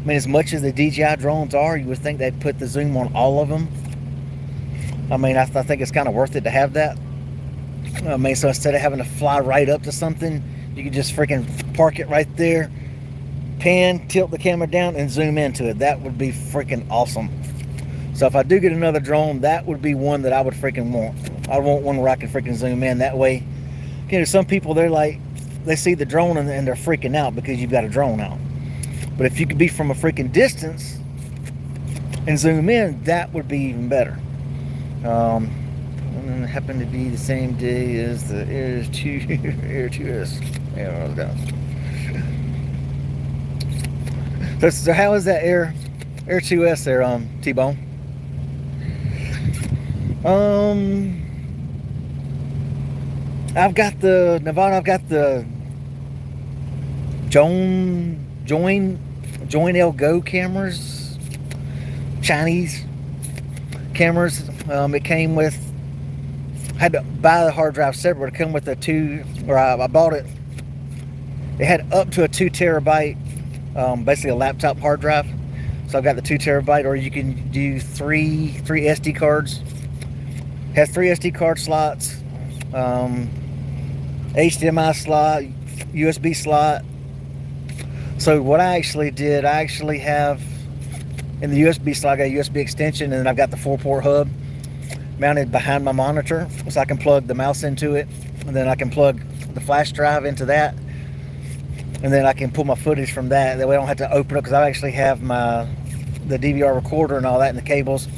I mean, as much as the DJI drones are, you would think they'd put the Zoom on all of them. I mean, I think it's kind of worth it to have that. I mean, so instead of having to fly right up to something, you could just freaking park it right there, pan, tilt the camera down, and zoom into it. That would be freaking awesome. So if I do get another drone, that would be one that I would freaking want. I want one where I can freaking zoom in. That way, you know, some people, they're like, they see the drone and they're freaking out because you've got a drone out. But if you could be from a freaking distance and zoom in, that would be even better. And it happened to be the same day as the Air 2S. Yeah, let's go. So how is that Air 2S there, T-Bone? I've got the Nevada. I've got the Join L Go cameras, Chinese cameras. It came with. I had to buy the hard drive separate. It came with a I bought it. It had up to a 2 terabyte, basically a laptop hard drive. So I've got the 2 terabyte, or you can do three SD cards. It has 3 SD card slots, HDMI slot, USB slot. So what I actually did, I actually have in the USB slot, I got a USB extension, and then I've got the 4-port hub mounted behind my monitor, so I can plug the mouse into it, and then I can plug the flash drive into that, and then I can pull my footage from that. That way I don't have to open it, because I actually have the DVR recorder and all that, and the cables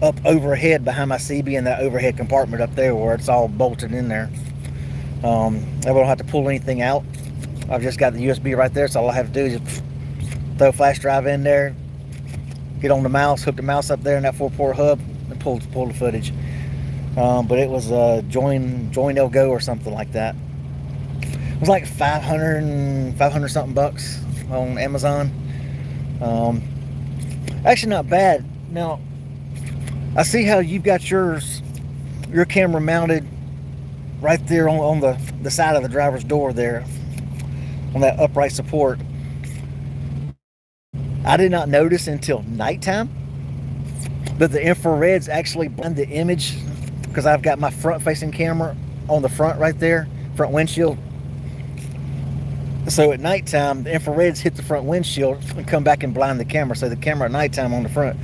up overhead behind my CB in that overhead compartment up there where it's all bolted in there. I don't have to pull anything out. I've just got the USB right there, so all I have to do is just throw a flash drive in there, get on the mouse, hook the mouse up there in that 4-port hub, and pull the footage. But it was Join L Go or something like that. It was like 500 something bucks on Amazon. Actually not bad. Now I see how you've got your camera mounted right there on the side of the driver's door there, on that upright support. I did not notice until nighttime that the infrareds actually blend the image, because I've got my front facing camera on the front right there, front windshield. So at nighttime, the infrareds hit the front windshield and come back and blind the camera. So the camera at nighttime on the front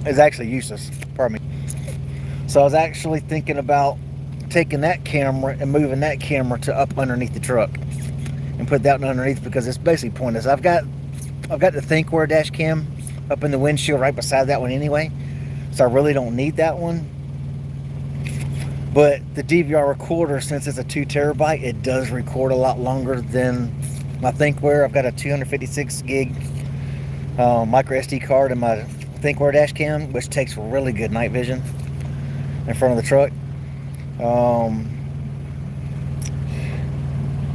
is actually useless. Pardon me. So I was actually thinking about taking that camera and moving that camera to up underneath the truck and put that one underneath, because it's basically pointless. I've got the Thinkware dash cam up in the windshield right beside that one anyway, so I really don't need that one. But the DVR recorder, since it's a 2 terabyte, it does record a lot longer than my Thinkware. I've got a 256 gig micro SD card in my Thinkware dash cam, which takes really good night vision in front of the truck. You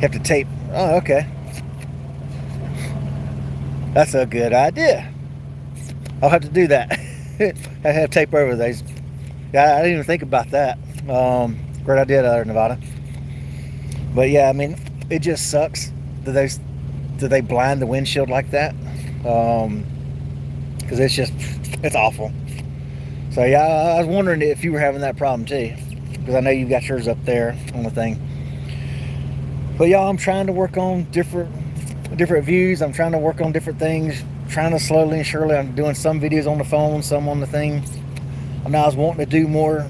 have to tape. Oh, okay. That's a good idea. I'll have to do that. I have tape over those. Yeah, I didn't even think about that. Great idea there, Nevada. But yeah, I mean, it just sucks that they blind the windshield like that. Because it's awful. So yeah, I was wondering if you were having that problem too, because I know you've got yours up there on the thing. But y'all, I'm trying to work on different views. I'm trying to work on different things, trying to slowly and surely. I'm doing some videos on the phone, some on the thing. I know I was wanting to do more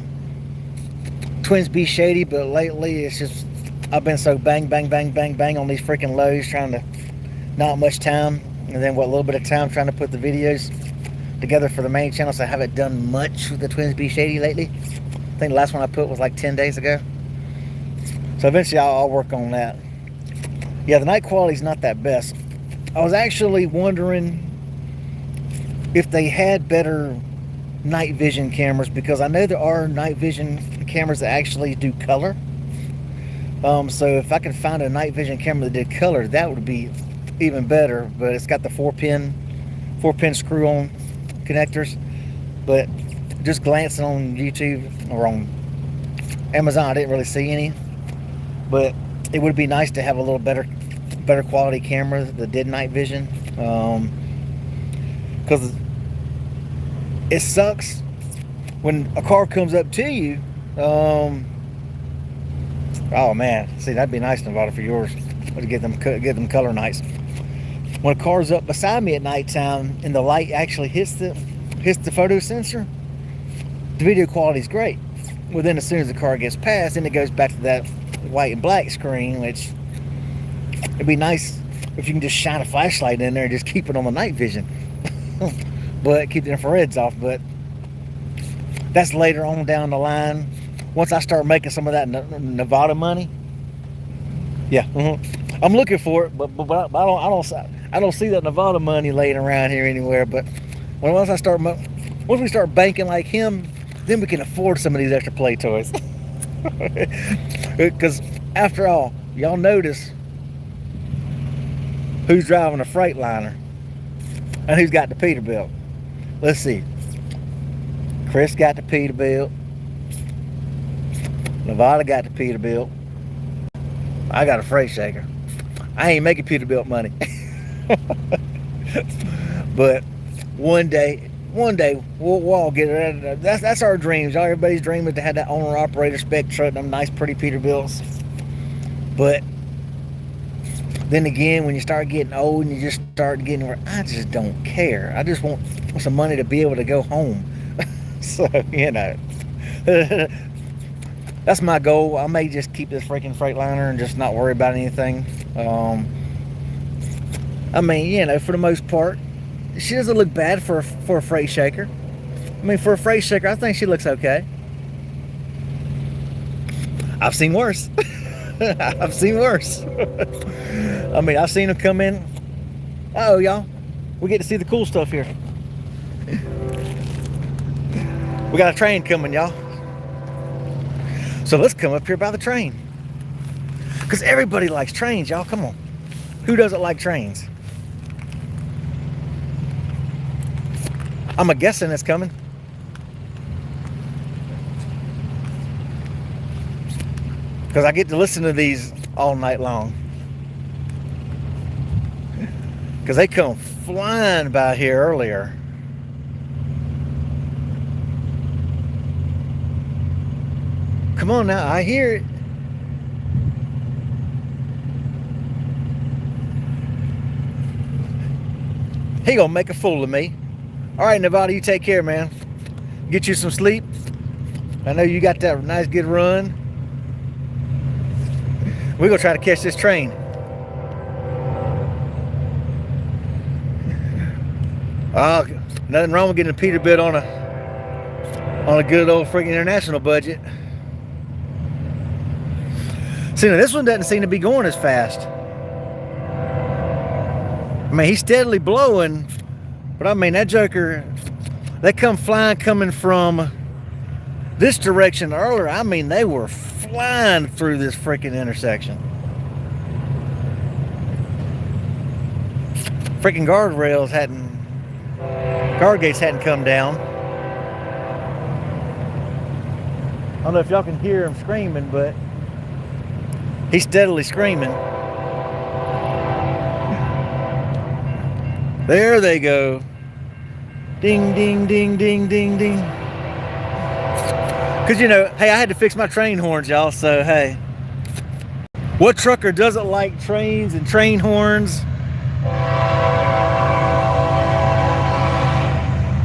Twins Be Shady, but lately it's just, I've been so bang on these freaking lows, trying to, not much time, and then what little bit of time trying to put the videos together for the main channel, so I haven't done much with the Twins Be Shady lately. I think the last one I put was like 10 days ago. So eventually I'll work on that. Yeah, the night quality is not that best. I was actually wondering if they had better night vision cameras, because I know there are night vision cameras that actually do color. So if I can find a night vision camera that did color, that would be even better. But it's got the 4-pin screw-on connectors. But just glancing on YouTube or on Amazon, I didn't really see any. But it would be nice to have a little better quality camera that did night vision, because it sucks when a car comes up to you. Oh man, see, that'd be nice, Nevada, for yours, to get them color nights. When a car's up beside me at nighttime and the light actually hits the photo sensor, the video quality is great. Well, then as soon as the car gets past, then it goes back to that white and black screen, which it'd be nice if you can just shine a flashlight in there and just keep it on the night vision. But keep the infrareds off. But that's later on down the line. Once I start making some of that Nevada money. Yeah, I'm looking for it, but I don't see that Nevada money laying around here anywhere. But once we start banking like him, then we can afford some of these extra play toys. Because after all, y'all notice who's driving a Freightliner and who's got the Peterbilt. Let's see. Chris got the Peterbilt. Nevada got the Peterbilt. I got a freight shaker. I ain't making Peterbilt money. But one day we'll all get it. That's our dreams. Everybody's dream is to have that owner-operator spec truck, them nice, pretty Peterbilts. But then again, when you start getting old and you just start getting where I just don't care. I just want some money to be able to go home. So, you know, that's my goal. I may just keep this freaking Freightliner and just not worry about anything. I mean, you know, for the most part, she doesn't look bad for a freight shaker. I mean, for a freight shaker, I think she looks okay. I've seen worse. I've seen worse. I mean, I've seen them come in. Uh-oh, y'all. We get to see the cool stuff here. We got a train coming, y'all. So let's come up here by the train. Because everybody likes trains, y'all. Come on. Who doesn't like trains? I'm guessing it's coming. Because I get to listen to these all night long. Because they come flying by here earlier. Come on now, I hear it. He gonna make a fool of me. All right, Nevada, you take care, man. Get you some sleep. I know you got that nice good run. We're gonna try to catch this train. Nothing wrong with getting a Peterbilt on a good old freaking international budget. See, now this one doesn't seem to be going as fast. I mean, he's steadily blowing, but I mean, that joker, they come flying coming from this direction earlier. I mean, they were flying through this freaking intersection. Freaking guard gates hadn't come down. I don't know if y'all can hear him screaming, but he's steadily screaming. There they go. Ding, ding, ding, ding, ding, ding. Because, you know, hey, I had to fix my train horns, y'all, so hey. What trucker doesn't like trains and train horns?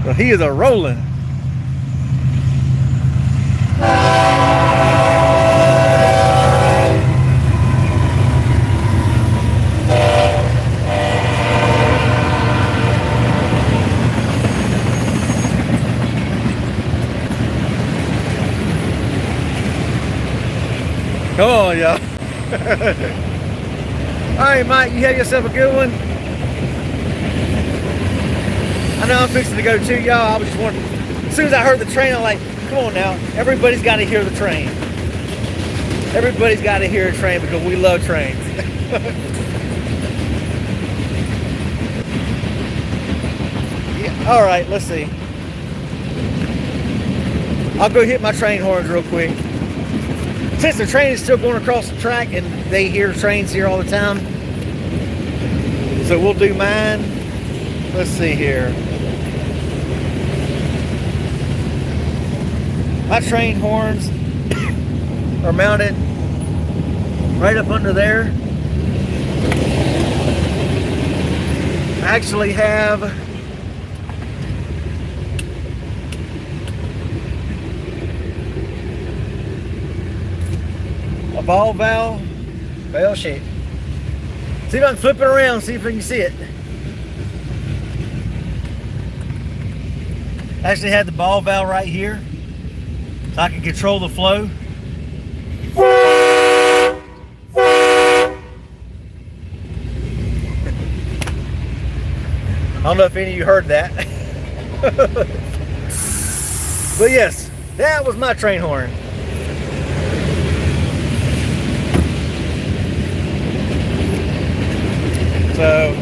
Well, he is a rolling. Come on, y'all. All right, Mike, you have yourself a good one. I know I'm fixing to go too, y'all. I was just wondering, as soon as I heard the train, I'm like, come on now. Everybody's got to hear the train. Everybody's got to hear a train because we love trains. Yeah, all right, let's see. I'll go hit my train horns real quick. Since the train is still going across the track and they hear trains here all the time, so we'll do mine. Let's see here. My train horns are mounted right up under there. I actually have a ball valve, well shit. See if I can flip it around, see if we can see it. Actually had the ball valve right here, so I can control the flow. I don't know if any of you heard that. But yes, that was my train horn. So,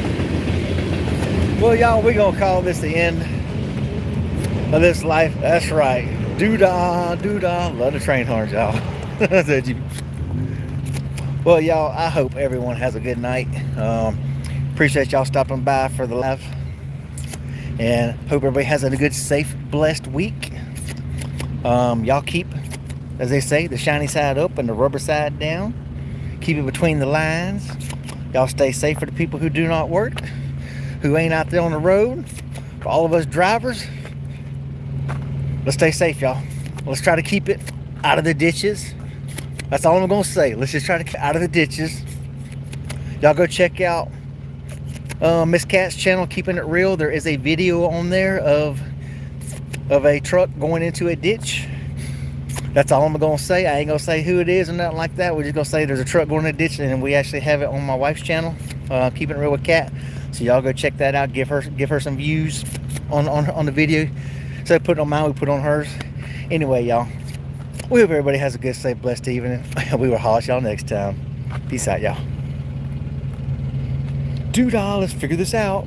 well, y'all, we're gonna call this the end of this life. That's right. Doo-dah, doo-dah. Love the train horns, y'all. Well, y'all, I hope everyone has a good night. Appreciate y'all stopping by for the live. And hope everybody has a good, safe, blessed week. Y'all keep, as they say, the shiny side up and the rubber side down. Keep it between the lines. Y'all stay safe for the people who do not work, who ain't out there on the road. For all of us drivers, let's stay safe, y'all. Let's try to keep it out of the ditches. That's all I'm gonna say. Let's just try to get out of the ditches. Y'all go check out Miss Cat's channel, Keeping It Real. There is a video on there of a truck going into a ditch. That's all I'm gonna say. I ain't gonna say who it is or nothing like that. We're just gonna say there's a truck going in a ditch, and we actually have it on my wife's channel, Keeping It Real with Cat. So y'all go check that out. Give her some views on the video. So I put it on mine, we put it on hers. Anyway, y'all, we hope everybody has a good, safe, blessed evening. We will holler at y'all next time. Peace out, y'all. Dude, let's figure this out.